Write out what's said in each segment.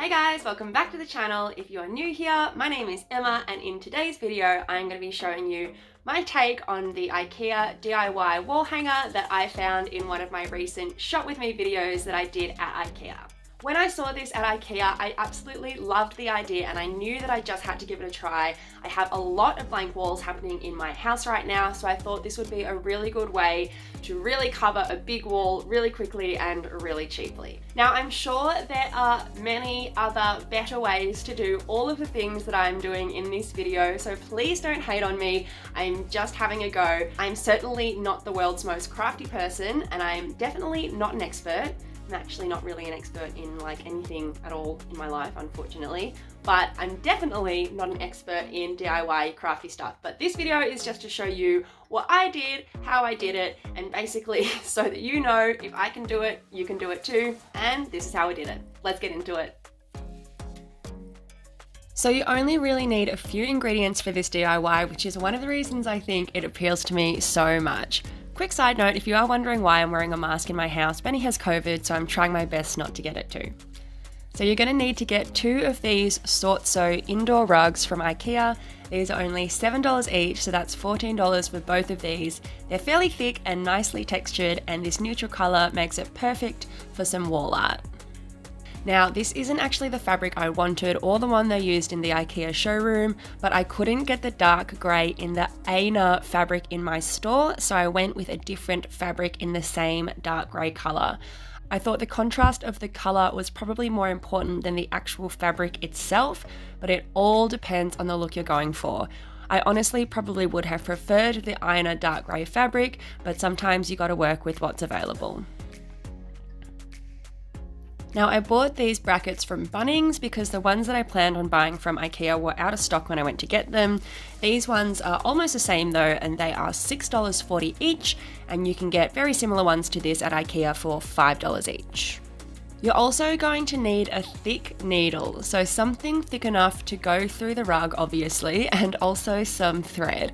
Hey guys, welcome back to the channel. If you are new here, my name is Emma and in today's video I'm going to be showing you my take on the IKEA DIY wall hanger that I found in one of my recent shop with me videos that I did at IKEA. When I saw this at IKEA, I absolutely loved the idea and I knew that I just had to give it a try. I have a lot of blank walls happening in my house right now, so I thought this would be a really good way to really cover a big wall really quickly and really cheaply. Now, I'm sure there are many other better ways to do all of the things that I'm doing in this video, so please don't hate on me. I'm just having a go. I'm certainly not the world's most crafty person and I'm definitely not an expert. I'm actually not really an expert in like anything at all in my life, unfortunately, but I'm definitely not an expert in DIY crafty stuff. But this video is just to show you what I did, how I did it, and basically so that you know if I can do it, you can do it too. And this is how I did it. Let's get into it. So you only really need a few ingredients for this DIY, which is one of the reasons I think it appeals to me so much. Quick side note, if you are wondering why I'm wearing a mask in my house, Benny has COVID, so I'm trying my best not to get it too. So you're going to need to get 2 of these Sort So indoor rugs from IKEA. These are only $7 each, so that's $14 for both of these. They're fairly thick and nicely textured, and this neutral colour makes it perfect for some wall art. Now, this isn't actually the fabric I wanted or the one they used in the IKEA showroom, but I couldn't get the dark grey in the Aina fabric in my store, so I went with a different fabric in the same dark grey colour. I thought the contrast of the colour was probably more important than the actual fabric itself, but it all depends on the look you're going for. I honestly probably would have preferred the Aina dark grey fabric, but sometimes you gotta work with what's available. Now, I bought these brackets from Bunnings because the ones that I planned on buying from IKEA were out of stock when I went to get them. These ones are almost the same though, and they are $6.40 each, and you can get very similar ones to this at IKEA for $5 each. You're also going to need a thick needle, so something thick enough to go through the rug obviously, and also some thread.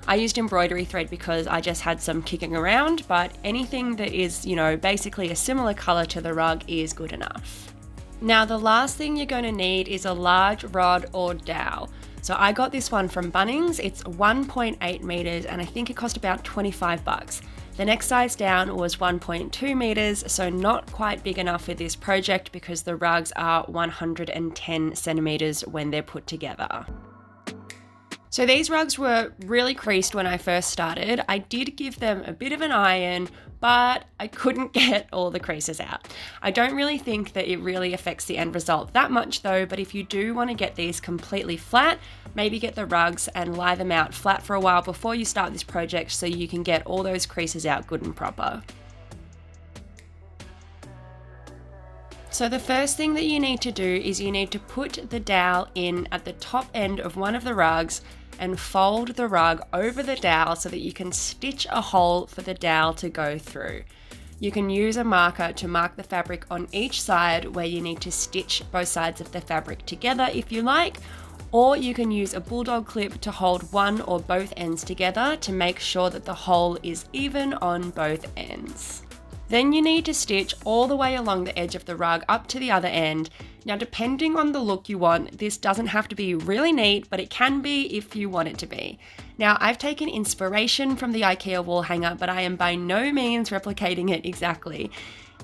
I used embroidery thread because I just had some kicking around, but anything that is, basically a similar colour to the rug is good enough. Now, the last thing you're going to need is a large rod or dowel. So I got this one from Bunnings. It's 1.8 meters and I think it cost about $25. The next size down was 1.2 meters, so not quite big enough for this project because the rugs are 110 centimeters when they're put together. So these rugs were really creased when I first started. I did give them a bit of an iron, but I couldn't get all the creases out. I don't really think that it really affects the end result that much though, but if you do want to get these completely flat, maybe get the rugs and lie them out flat for a while before you start this project so you can get all those creases out good and proper. So the first thing that you need to do is you need to put the dowel in at the top end of one of the rugs and fold the rug over the dowel so that you can stitch a hole for the dowel to go through. You can use a marker to mark the fabric on each side where you need to stitch both sides of the fabric together if you like, or you can use a bulldog clip to hold one or both ends together to make sure that the hole is even on both ends. Then you need to stitch all the way along the edge of the rug up to the other end. Now, depending on the look you want, this doesn't have to be really neat, but it can be if you want it to be. Now, I've taken inspiration from the IKEA wall hanger, but I am by no means replicating it exactly.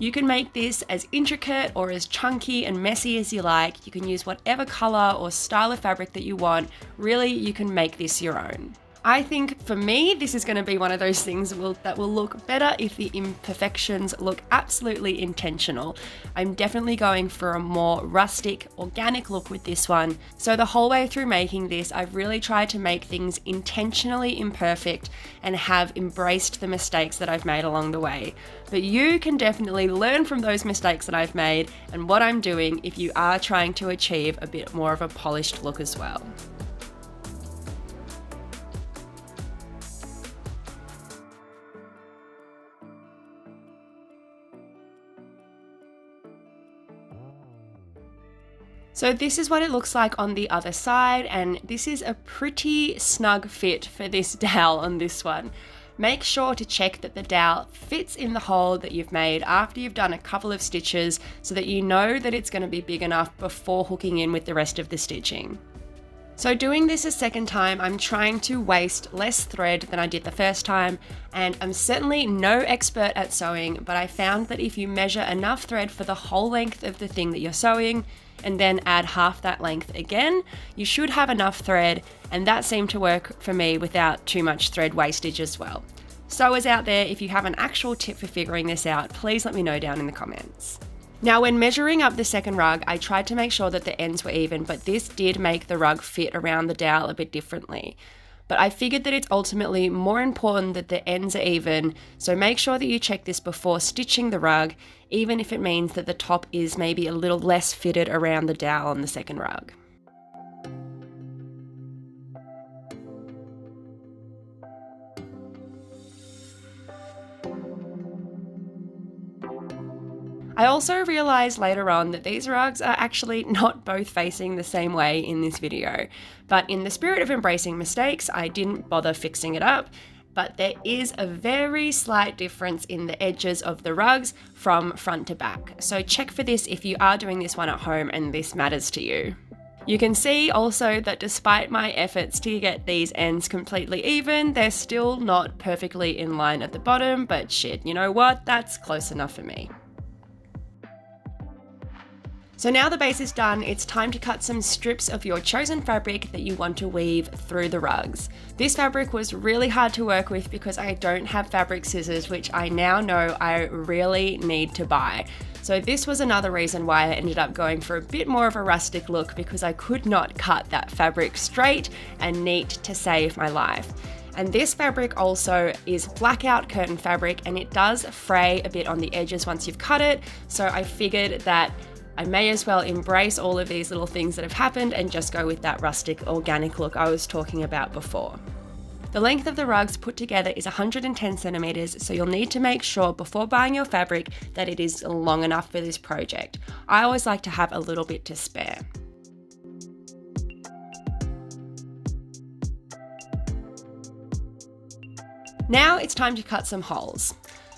You can make this as intricate or as chunky and messy as you like. You can use whatever color or style of fabric that you want. Really, you can make this your own. I think for me, this is going to be one of those things that will look better if the imperfections look absolutely intentional. I'm definitely going for a more rustic, organic look with this one. So the whole way through making this, I've really tried to make things intentionally imperfect and have embraced the mistakes that I've made along the way. But you can definitely learn from those mistakes that I've made and what I'm doing if you are trying to achieve a bit more of a polished look as well. So this is what it looks like on the other side, and this is a pretty snug fit for this dowel on this one. Make sure to check that the dowel fits in the hole that you've made after you've done a couple of stitches so that you know that it's going to be big enough before hooking in with the rest of the stitching. So doing this a second time, I'm trying to waste less thread than I did the first time, and I'm certainly no expert at sewing, but I found that if you measure enough thread for the whole length of the thing that you're sewing, and then add half that length again, you should have enough thread, and that seemed to work for me without too much thread wastage as well. Sewers out there, if you have an actual tip for figuring this out, please let me know down in the comments. Now, when measuring up the second rug, I tried to make sure that the ends were even, but this did make the rug fit around the dowel a bit differently. But I figured that it's ultimately more important that the ends are even, so make sure that you check this before stitching the rug, even if it means that the top is maybe a little less fitted around the dowel on the second rug. I also realised later on that these rugs are actually not both facing the same way in this video, but in the spirit of embracing mistakes, I didn't bother fixing it up, but there is a very slight difference in the edges of the rugs from front to back. So check for this if you are doing this one at home and this matters to you. You can see also that despite my efforts to get these ends completely even, they're still not perfectly in line at the bottom, but shit, you know what? That's close enough for me. So now the base is done, it's time to cut some strips of your chosen fabric that you want to weave through the rugs. This fabric was really hard to work with because I don't have fabric scissors, which I now know I really need to buy. So this was another reason why I ended up going for a bit more of a rustic look, because I could not cut that fabric straight and neat to save my life. And this fabric also is blackout curtain fabric, and it does fray a bit on the edges once you've cut it, so I figured that I may as well embrace all of these little things that have happened and just go with that rustic organic look I was talking about before. The length of the rugs put together is 110 centimeters, so you'll need to make sure before buying your fabric that it is long enough for this project. I always like to have a little bit to spare. Now it's time to cut some holes.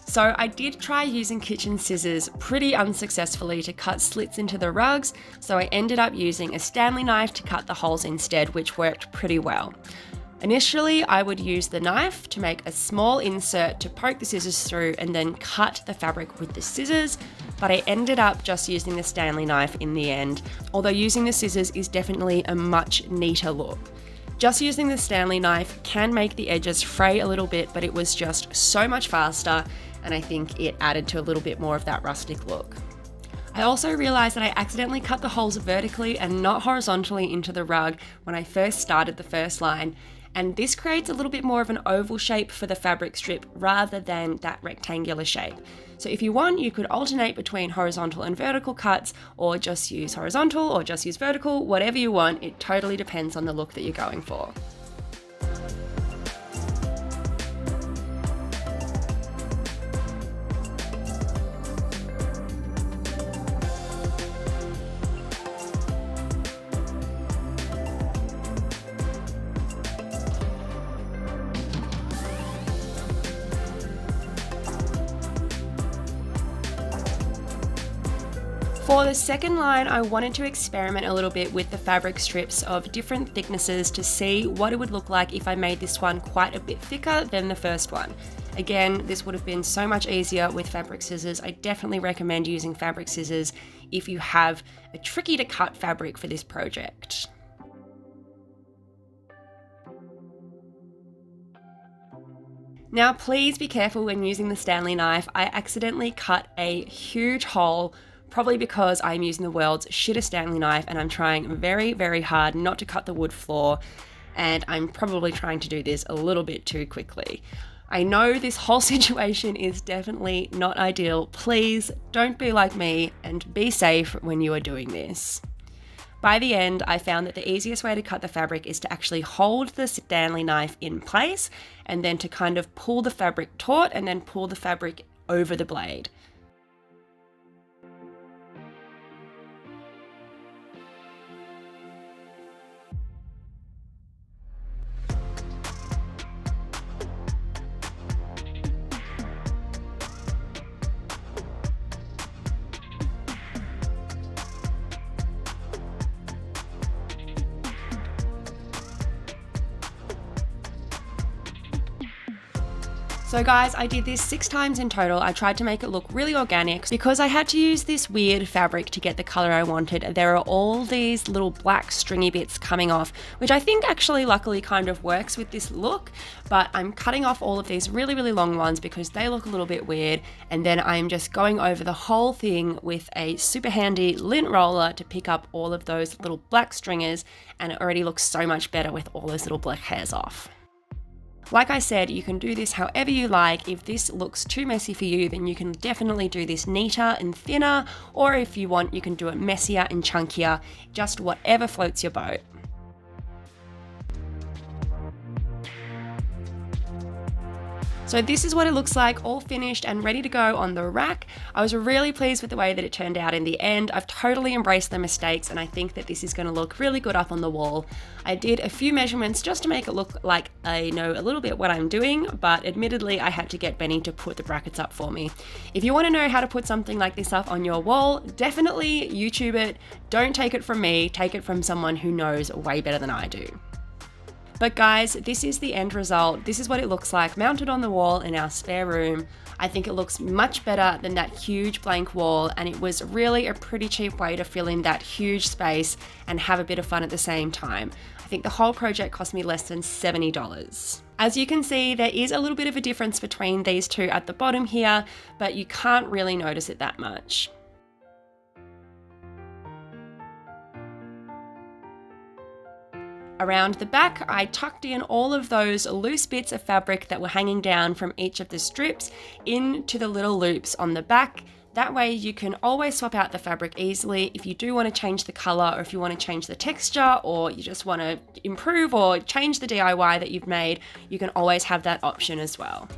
So I did try using kitchen scissors pretty unsuccessfully to cut slits into the rugs, so I ended up using a Stanley knife to cut the holes instead, which worked pretty well. Initially, I would use the knife to make a small insert to poke the scissors through and then cut the fabric with the scissors, but I ended up just using the Stanley knife in the end, although using the scissors is definitely a much neater look. Just using the Stanley knife can make the edges fray a little bit, but it was just so much faster, and I think it added to a little bit more of that rustic look. I also realised that I accidentally cut the holes vertically and not horizontally into the rug when I first started the first line, and this creates a little bit more of an oval shape for the fabric strip rather than that rectangular shape. So if you want, you could alternate between horizontal and vertical cuts, or just use horizontal or just use vertical, whatever you want. It totally depends on the look that you're going for. For the second line, I wanted to experiment a little bit with the fabric strips of different thicknesses to see what it would look like if I made this one quite a bit thicker than the first one. Again, this would have been so much easier with fabric scissors. I definitely recommend using fabric scissors if you have a tricky to cut fabric for this project. Now, please be careful when using the Stanley knife. I accidentally cut a huge hole, probably because I'm using the world's shittest Stanley knife and I'm trying very, very hard not to cut the wood floor, and I'm probably trying to do this a little bit too quickly. I know this whole situation is definitely not ideal. Please don't be like me and be safe when you are doing this. By the end, I found that the easiest way to cut the fabric is to actually hold the Stanley knife in place and then to kind of pull the fabric taut and then pull the fabric over the blade. So guys, I did this 6 times in total. I tried to make it look really organic because I had to use this weird fabric to get the color I wanted. There are all these little black stringy bits coming off, which I think actually luckily kind of works with this look, but I'm cutting off all of these really, really long ones because they look a little bit weird. And then I'm just going over the whole thing with a super handy lint roller to pick up all of those little black stringers, and it already looks so much better with all those little black hairs off. Like I said, you can do this however you like. If this looks too messy for you, then you can definitely do this neater and thinner, or if you want, you can do it messier and chunkier, just whatever floats your boat. So this is what it looks like, all finished and ready to go on the rack. I was really pleased with the way that it turned out in the end. I've totally embraced the mistakes, and I think that this is going to look really good up on the wall. I did a few measurements just to make it look like I know a little bit what I'm doing, but admittedly I had to get Benny to put the brackets up for me. If you want to know how to put something like this up on your wall, definitely YouTube it. Don't take it from me, take it from someone who knows way better than I do. But guys, this is the end result. This is what it looks like mounted on the wall in our spare room. I think it looks much better than that huge blank wall, and it was really a pretty cheap way to fill in that huge space and have a bit of fun at the same time. I think the whole project cost me less than $70. As you can see, there is a little bit of a difference between these two at the bottom here, but you can't really notice it that much. Around the back, I tucked in all of those loose bits of fabric that were hanging down from each of the strips into the little loops on the back. That way you can always swap out the fabric easily if you do want to change the color, or if you want to change the texture, or you just want to improve or change the DIY that you've made, you can always have that option as well.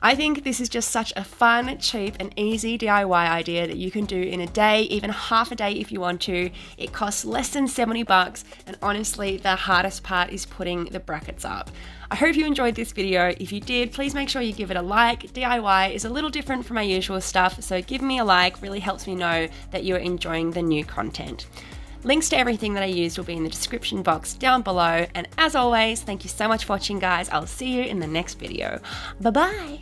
I think this is just such a fun, cheap and easy DIY idea that you can do in a day, even half a day if you want to. It costs less than $70, and honestly, the hardest part is putting the brackets up. I hope you enjoyed this video. If you did, please make sure you give it a like. DIY is a little different from my usual stuff, so give me a like, really helps me know that you're enjoying the new content. Links to everything that I used will be in the description box down below. And as always, thank you so much for watching, guys. I'll see you in the next video. Bye-bye.